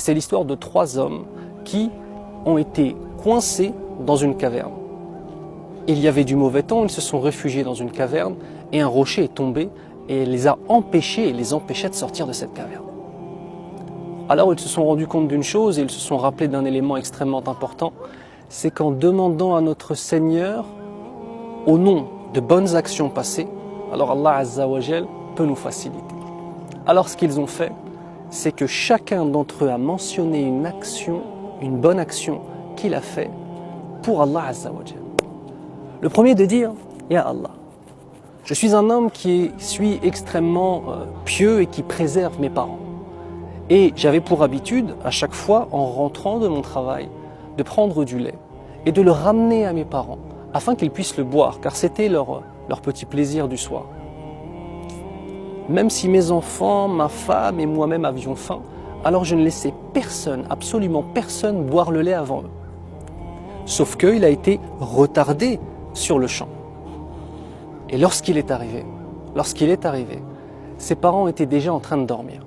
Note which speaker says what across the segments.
Speaker 1: C'est l'histoire de 3 hommes qui ont été coincés dans une caverne. Il y avait du mauvais temps, ils se sont réfugiés dans une caverne et un rocher est tombé et les a empêchés et les empêchait de sortir de cette caverne. Alors ils se sont rendus compte d'une chose et ils se sont rappelés d'un élément extrêmement important, c'est qu'en demandant à notre Seigneur, au nom de bonnes actions passées, alors Allah Azza wa Jal peut nous faciliter. Alors ce qu'ils ont fait, c'est que chacun d'entre eux a mentionné une action, une bonne action qu'il a fait pour Allah Azza wa Jal. Le premier de dire, Ya Allah, je suis un homme qui suis extrêmement pieux et qui préserve mes parents. Et j'avais pour habitude, à chaque fois, en rentrant de mon travail, de prendre du lait et de le ramener à mes parents, afin qu'ils puissent le boire, car c'était leur petit plaisir du soir. Même si mes enfants, ma femme et moi-même avions faim, alors je ne laissais personne, absolument personne, boire le lait avant eux. Sauf qu'il a été retardé sur le champ. Et lorsqu'il est arrivé, ses parents étaient déjà en train de dormir.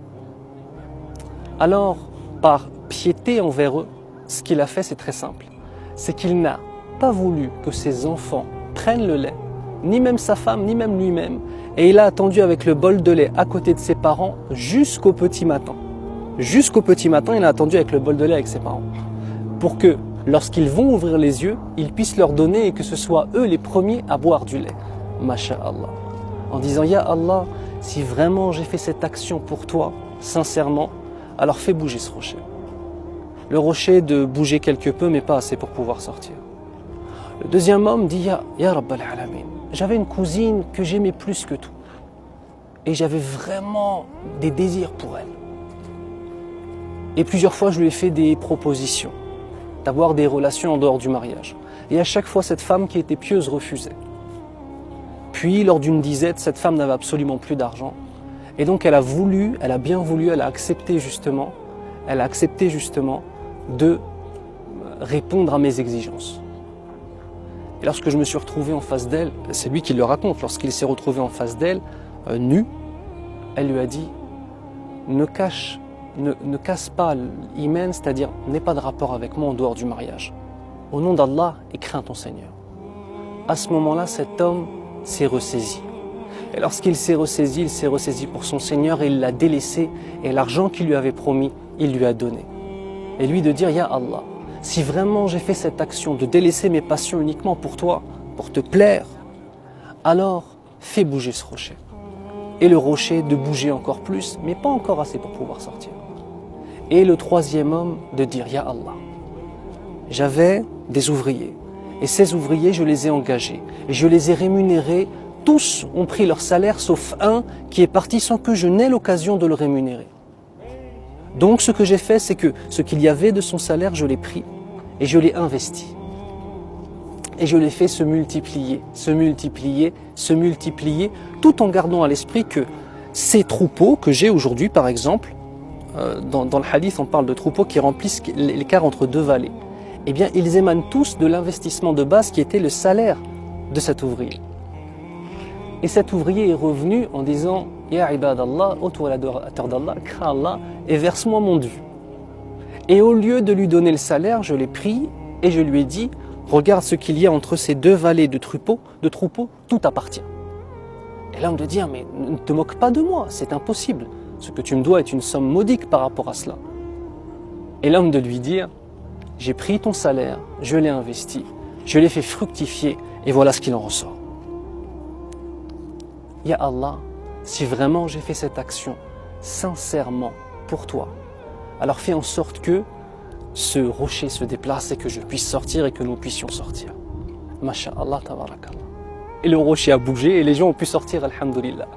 Speaker 1: Alors, par piété envers eux, ce qu'il a fait, c'est très simple. C'est qu'il n'a pas voulu que ses enfants prennent le lait, ni même sa femme, ni même lui-même, et il a attendu avec le bol de lait à côté de ses parents jusqu'au petit matin. Jusqu'au petit matin, il a attendu avec le bol de lait avec ses parents. Pour que, lorsqu'ils vont ouvrir les yeux, ils puissent leur donner et que ce soit eux les premiers à boire du lait. Masha'Allah. En disant, Ya Allah, si vraiment j'ai fait cette action pour toi, sincèrement, alors fais bouger ce rocher. Le rocher de bouger quelque peu, mais pas assez pour pouvoir sortir. Le deuxième homme dit, Ya Rabbal Alamin, j'avais une cousine que j'aimais plus que tout. Et j'avais vraiment des désirs pour elle. Et plusieurs fois, je lui ai fait des propositions d'avoir des relations en dehors du mariage. Et à chaque fois, cette femme qui était pieuse refusait. Puis, lors d'une disette, cette femme n'avait absolument plus d'argent. Et donc, elle a accepté justement de répondre à mes exigences. Et lorsque je me suis retrouvé en face d'elle, c'est lui qui le raconte, lorsqu'il s'est retrouvé en face d'elle, nu, elle lui a dit, ne casse pas l'iman, c'est-à-dire n'aie pas de rapport avec moi en dehors du mariage. Au nom d'Allah, et crains ton Seigneur. À ce moment-là, cet homme s'est ressaisi. Et lorsqu'il s'est ressaisi, il s'est ressaisi pour son Seigneur et il l'a délaissé. Et l'argent qu'il lui avait promis, il lui a donné. Et lui de dire, Ya Allah, si vraiment j'ai fait cette action de délaisser mes passions uniquement pour toi, pour te plaire, alors fais bouger ce rocher. Et le rocher de bouger encore plus, mais pas encore assez pour pouvoir sortir. Et le troisième homme de dire, Ya Allah, j'avais des ouvriers. Et ces ouvriers, je les ai engagés. Et je les ai rémunérés. Tous ont pris leur salaire, sauf un qui est parti sans que je n'aie l'occasion de le rémunérer. Donc ce que j'ai fait, c'est que ce qu'il y avait de son salaire, je l'ai pris et je l'ai investi. Et je l'ai fait se multiplier, tout en gardant à l'esprit que ces troupeaux que j'ai aujourd'hui, par exemple, dans le hadith, on parle de troupeaux qui remplissent l'écart entre 2 vallées. Eh bien, ils émanent tous de l'investissement de base qui était le salaire de cet ouvrier. Et cet ouvrier est revenu en disant, Ya ibadallah, ô toi l'adorateur d'Allah, crains Allah et verse-moi mon dû. Et au lieu de lui donner le salaire, je l'ai pris et je lui ai dit, regarde ce qu'il y a entre ces 2 vallées de troupeaux, tout appartient. Et l'homme de dire, mais ne te moque pas de moi, c'est impossible. Ce que tu me dois est une somme modique par rapport à cela. Et l'homme de lui dire, j'ai pris ton salaire, je l'ai investi, je l'ai fait fructifier et voilà ce qu'il en ressort. Ya Allah, si vraiment j'ai fait cette action sincèrement pour toi, alors fais en sorte que ce rocher se déplace et que je puisse sortir et que nous puissions sortir. Masha'Allah, tabarakallah. Et le rocher a bougé et les gens ont pu sortir, alhamdulillah.